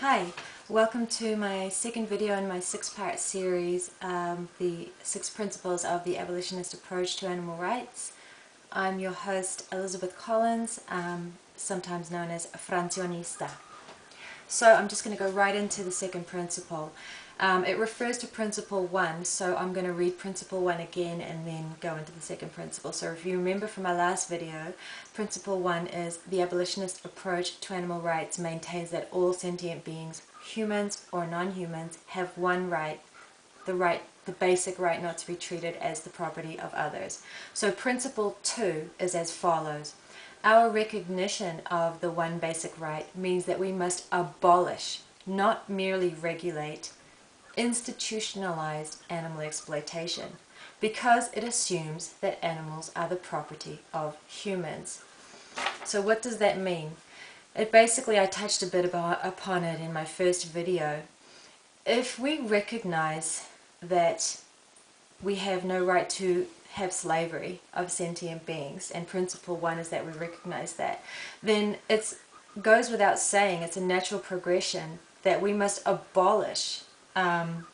Hi, welcome to my second video in my six-part series, the 6 Principles of the Abolitionist Approach to Animal Rights. I'm your host, Elizabeth Collins, sometimes known as Francionista. So I'm just going to go right into the second principle. It refers to Principle 1, so I'm going to read Principle 1 again and then go into the second principle. So if you remember from my last video, Principle 1 is the abolitionist approach to animal rights maintains that all sentient beings, humans or non-humans, have one right, the basic right not to be treated as the property of others. So Principle 2 is as follows. Our recognition of the one basic right means that we must abolish, not merely regulate, institutionalized animal exploitation, because it assumes that animals are the property of humans. So what does that mean? I touched a bit upon it in my first video. If we recognize that we have no right to have slavery of sentient beings, and Principle 1 is that we recognize that, then it goes without saying, it's a natural progression that we must abolish what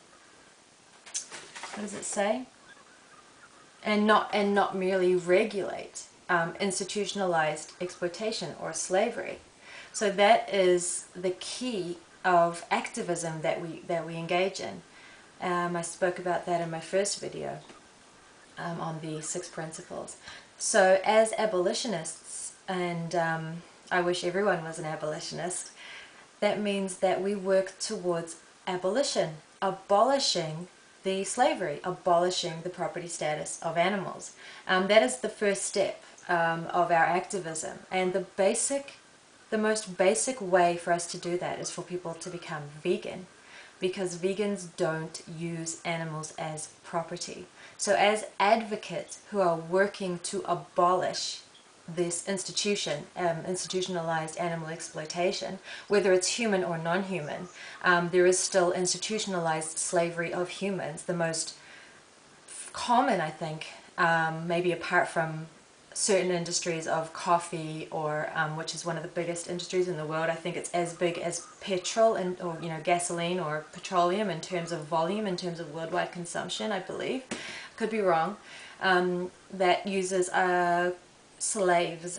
does it say? And not merely regulate institutionalized exploitation or slavery. So that is the key of activism that we engage in. I spoke about that in my first video on the 6 principles. So as abolitionists, and I wish everyone was an abolitionist, that means that we work towards abolition, abolishing the slavery, abolishing the property status of animals. That is the first step of our activism, and the most basic way for us to do that is for people to become vegan, because vegans don't use animals as property. So as advocates who are working to abolish this institutionalized animal exploitation, whether it's human or non-human, there is still institutionalized slavery of humans. The most common, I think, maybe apart from certain industries of coffee, or which is one of the biggest industries in the world. I think it's as big as petrol or gasoline or petroleum in terms of volume, in terms of worldwide consumption, I believe. Could be wrong. That uses slaves,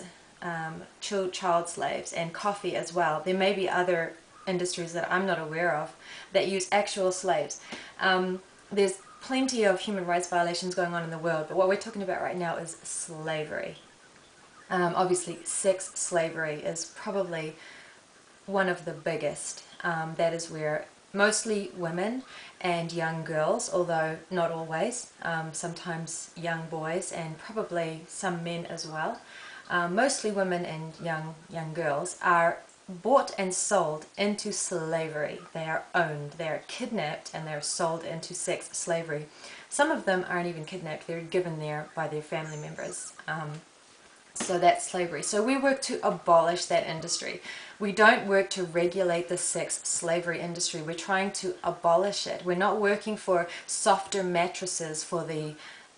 child slaves, and coffee as well. There may be other industries that I'm not aware of that use actual slaves. There's plenty of human rights violations going on in the world, but what we're talking about right now is slavery. Obviously, sex slavery is probably one of the biggest. That is where mostly women and young girls, although not always, sometimes young boys and probably some men as well, mostly women and young girls are bought and sold into slavery. They are owned, they are kidnapped, and they're sold into sex slavery. Some of them aren't even kidnapped, they're given there by their family members. So that's slavery. So we work to abolish that industry. We don't work to regulate the sex slavery industry. We're trying to abolish it. We're not working for softer mattresses for the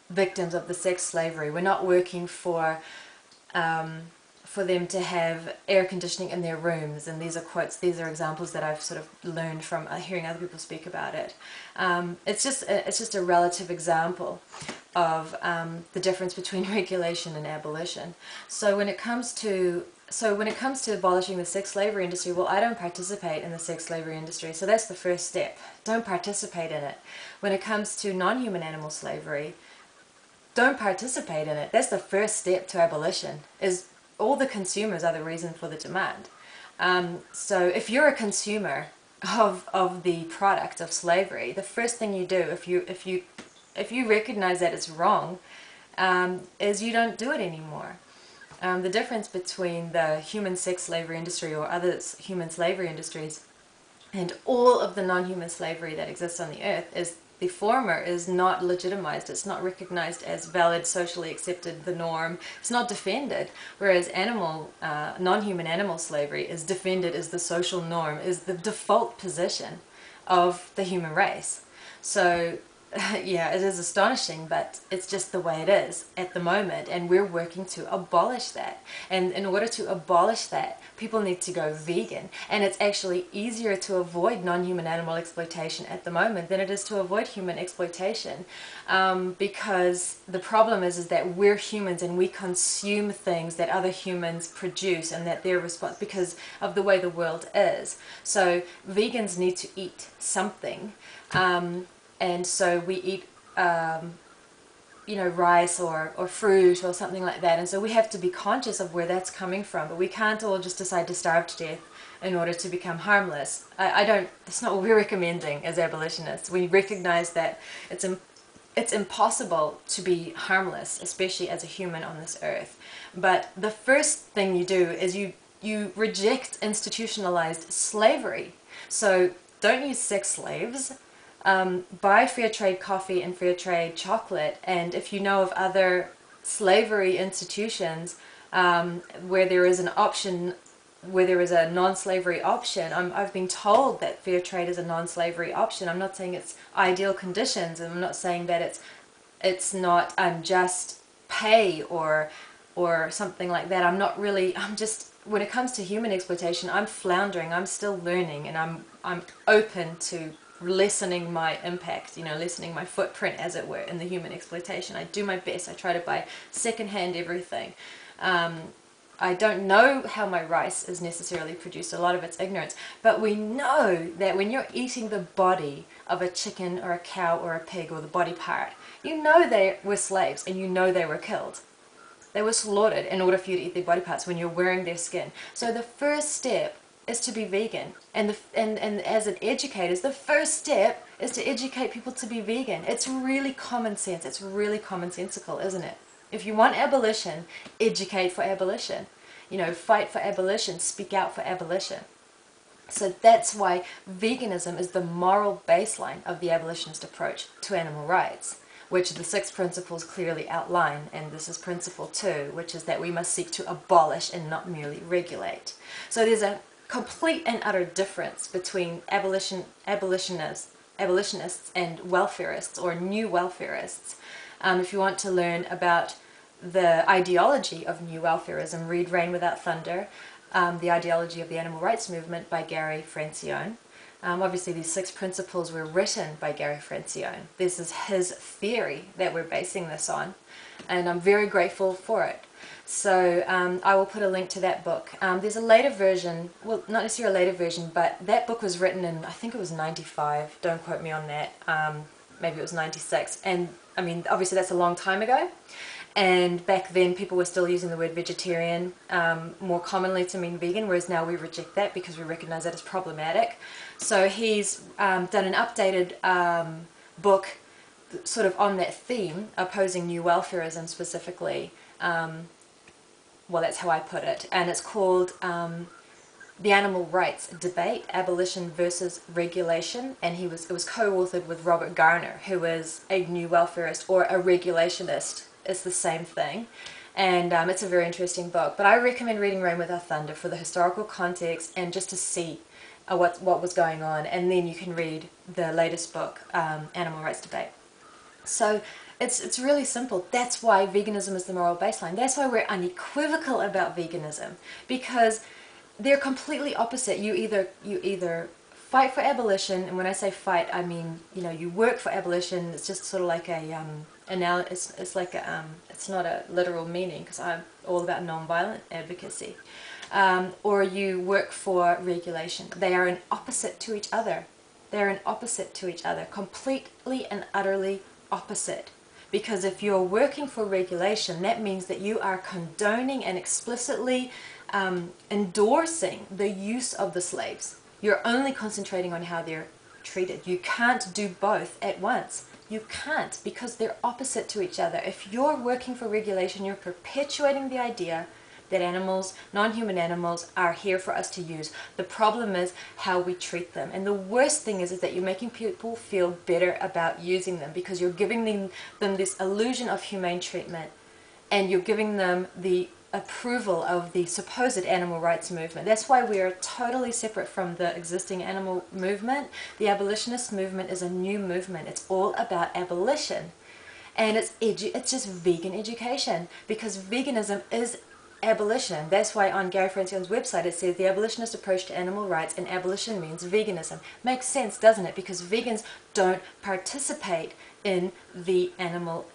victims of the sex slavery. We're not working for them to have air conditioning in their rooms, and these are quotes, these are examples that I've sort of learned from hearing other people speak about it. It's just a relative example of the difference between regulation and abolition. So when it comes to abolishing the sex slavery industry, well, I don't participate in the sex slavery industry, so that's the first step. Don't participate in it. When it comes to non-human animal slavery, don't participate in it. That's the first step to abolition, is all the consumers are the reason for the demand. So if you're a consumer of the product of slavery, the first thing you do, if you recognize that it's wrong, is you don't do it anymore. The difference between the human sex slavery industry or other human slavery industries and all of the non-human slavery that exists on the earth is the former is not legitimized, it's not recognized as valid, socially accepted, the norm, it's not defended, whereas non-human animal slavery is defended as the social norm, is the default position of the human race. So yeah, it is astonishing, but it's just the way it is at the moment, and we're working to abolish that. And in order to abolish that, people need to go vegan, and it's actually easier to avoid non-human animal exploitation at the moment than it is to avoid human exploitation, because the problem is that we're humans and we consume things that other humans produce, and that they're responsible because of the way the world is. So vegans need to eat something. And so we eat, you know, rice or fruit or something like that. And so we have to be conscious of where that's coming from. But we can't all just decide to starve to death in order to become harmless. That's not what we're recommending as abolitionists. We recognize that it's impossible to be harmless, especially as a human on this earth. But the first thing you do is you reject institutionalized slavery. So don't use sex slaves. Buy fair trade coffee and fair trade chocolate, and if you know of other slavery institutions where there is an option, where there is a non-slavery option, I've been told that fair trade is a non-slavery option. I'm not saying it's ideal conditions, and I'm not saying that it's not unjust pay or something like that. I'm just, when it comes to human exploitation, I'm floundering. I'm still learning, and I'm open to lessening my impact, you know, lessening my footprint, as it were, in the human exploitation. I do my best. I try to buy secondhand everything. I don't know how my rice is necessarily produced. A lot of it's ignorance. But we know that when you're eating the body of a chicken or a cow or a pig, or the body part, you know they were slaves, and you know they were killed. They were slaughtered in order for you to eat their body parts when you're wearing their skin. So the first step is to be vegan, and as an educator, the first step is to educate people to be vegan. It's really common sense. It's really commonsensical, isn't it? If you want abolition, educate for abolition. You know, fight for abolition, speak out for abolition. So that's why veganism is the moral baseline of the abolitionist approach to animal rights, which the 6 principles clearly outline, and this is principle 2, which is that we must seek to abolish and not merely regulate. So there's a complete and utter difference between abolitionists and welfarists, or new welfarists. If you want to learn about the ideology of new welfarism, read Rain Without Thunder, The Ideology of the Animal Rights Movement by Gary Francione. Obviously these 6 principles were written by Gary Francione. This is his theory that we're basing this on, and I'm very grateful for it. So I will put a link to that book. There's a later version, well, not necessarily a later version, but that book was written in, I think it was 95, don't quote me on that, maybe it was 96, and I mean, obviously that's a long time ago, and back then people were still using the word vegetarian more commonly to mean vegan, whereas now we reject that because we recognize that as problematic. So he's done an updated book sort of on that theme, opposing new welfarism specifically. Well, that's how I put it, and it's called The Animal Rights Debate, Abolition versus Regulation, and it was co-authored with Robert Garner, who is a new welfarist or a regulationist. It's the same thing, and it's a very interesting book. But I recommend reading Rain Without Thunder for the historical context and just to see what was going on, and then you can read the latest book, Animal Rights Debate. So it's really simple. That's why veganism is the moral baseline. That's why we're unequivocal about veganism, because they're completely opposite. You either fight for abolition, and when I say fight, I mean, you know, you work for abolition. It's just sort of like a it's not a literal meaning, because I'm all about non-violent advocacy. Or you work for regulation. They are an opposite to each other. They're an opposite to each other, completely and utterly opposite. Because if you're working for regulation, that means that you are condoning and explicitly endorsing the use of the slaves. You're only concentrating on how they're treated. You can't do both at once. You can't, because they're opposite to each other. If you're working for regulation, you're perpetuating the idea that animals, non-human animals, are here for us to use. The problem is how we treat them. And the worst thing is that you're making people feel better about using them, because you're giving them this illusion of humane treatment, and you're giving them the approval of the supposed animal rights movement. That's why we are totally separate from the existing animal movement. The abolitionist movement is a new movement. It's all about abolition. And it's just vegan education, because veganism is abolition. That's why on Gary Francione's website it says the abolitionist approach to animal rights, and abolition means veganism. Makes sense, doesn't it? Because vegans don't participate in the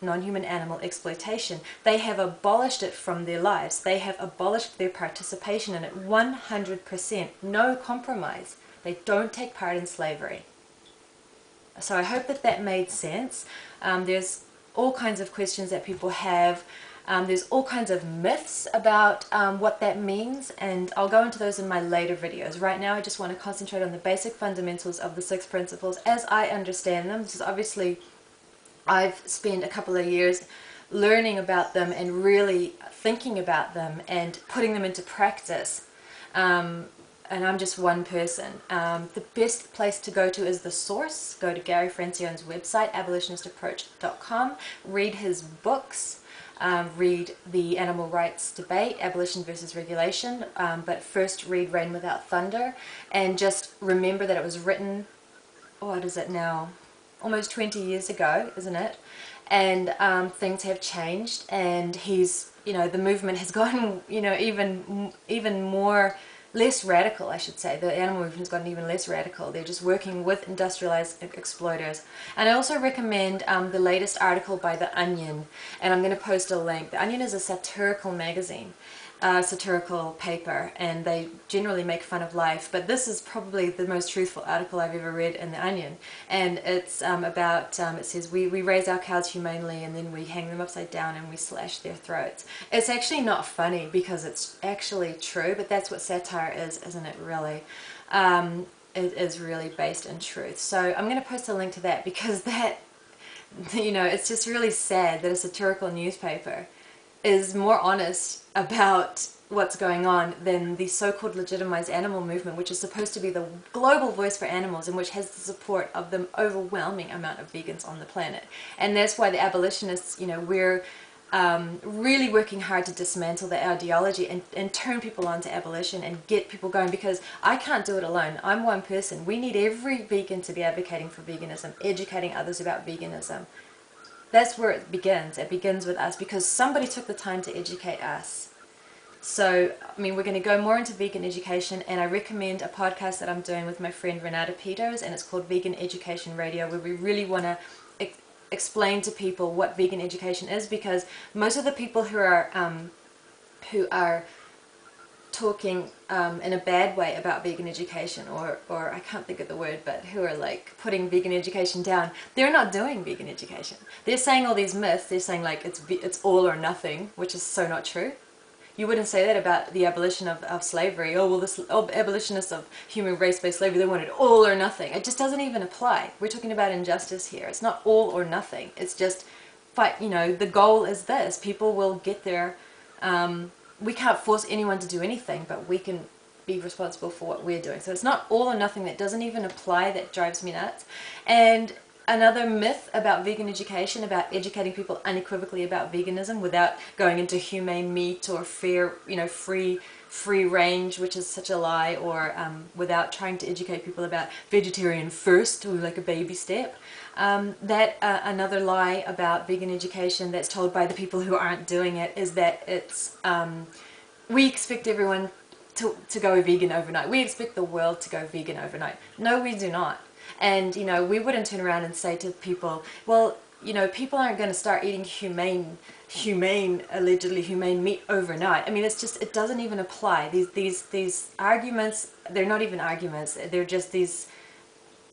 non-human animal exploitation. They have abolished it from their lives. They have abolished their participation in it 100%, no compromise. They don't take part in slavery. So I hope that made sense. There's all kinds of questions that people have. There's all kinds of myths about what that means, and I'll go into those in my later videos. Right now I just want to concentrate on the basic fundamentals of the 6 principles as I understand them. This is obviously, I've spent a couple of years learning about them and really thinking about them and putting them into practice. And I'm just one person. The best place to go to is the source. Go to Gary Francione's website, abolitionistapproach.com. Read his books. Read the animal rights debate, abolition versus regulation. But first read Rain Without Thunder. And just remember that it was written, what is it now? Almost 20 years ago, isn't it? And things have changed. And he's, the movement has gotten, even more... less radical, I should say. The animal movement's gotten even less radical. They're just working with industrialized exploiters. And I also recommend the latest article by The Onion, and I'm going to post a link. The Onion is a satirical magazine, satirical paper, and they generally make fun of life, but this is probably the most truthful article I've ever read in The Onion. And it's about, it says, we raise our cows humanely and then we hang them upside down and we slash their throats. It's actually not funny because it's actually true, but that's what satire is, isn't it, really? It is really based in truth. So I'm going to post a link to that, because that, it's just really sad that a satirical newspaper is more honest about what's going on than the so-called legitimized animal movement, which is supposed to be the global voice for animals and which has the support of the overwhelming amount of vegans on the planet. And that's why the abolitionists, we're really working hard to dismantle the ideology and turn people on to abolition and get people going, because I can't do it alone. I'm one person. We need every vegan to be advocating for veganism, educating others about veganism. That's where it begins. It begins with us, because somebody took the time to educate us. So, we're going to go more into vegan education, and I recommend a podcast that I'm doing with my friend Renata Peters, and it's called Vegan Education Radio, where we really want to explain to people what vegan education is, because most of the people who are talking in a bad way about vegan education, or I can't think of the word, but who are like putting vegan education down, they're not doing vegan education. They're saying all these myths. They're saying like it's all or nothing, which is so not true. You wouldn't say that about the abolition of slavery. Oh, well, the abolitionists of human race-based slavery, they wanted all or nothing. It just doesn't even apply. We're talking about injustice here. It's not all or nothing. It's just, the goal is this. People will get there. We can't force anyone to do anything, but we can be responsible for what we're doing. So it's not all or nothing. That doesn't even apply. That drives me nuts. And another myth about vegan education, about educating people unequivocally about veganism without going into humane meat or fair, free range, which is such a lie, or without trying to educate people about vegetarian first, or like a baby step. Another lie about vegan education that's told by the people who aren't doing it is that it's, we expect everyone to go vegan overnight. We expect the world to go vegan overnight. No, we do not. And, we wouldn't turn around and say to people, well, people aren't going to start eating allegedly humane meat overnight. It's just, it doesn't even apply. These arguments, they're not even arguments. They're just these,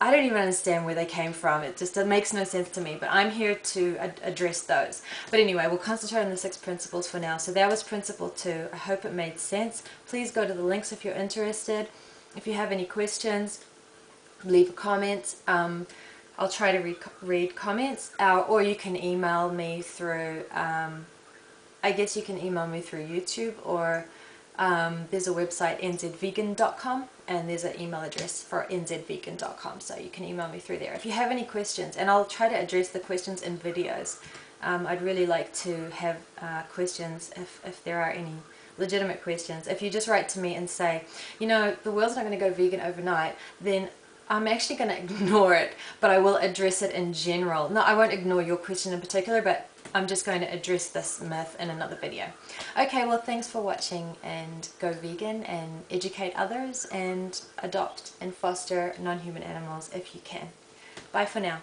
I don't even understand where they came from. It makes no sense to me, but I'm here to address those. But anyway, we'll concentrate on the 6 principles for now. So that was principle 2. I hope it made sense. Please go to the links if you're interested. If you have any questions, leave a comment. I'll try to read comments, or you can email me through, I guess you can email me through YouTube, or there's a website, nzvegan.com, and there's an email address for nzvegan.com, so you can email me through there if you have any questions, and I'll try to address the questions in videos. I'd really like to have questions if there are any legitimate questions. If you just write to me and say, you know, the world's not going to go vegan overnight, then I'm actually going to ignore it, but I will address it in general. No, I won't ignore your question in particular, but I'm just going to address this myth in another video. Okay, well, thanks for watching, and go vegan and educate others and adopt and foster non-human animals if you can. Bye for now.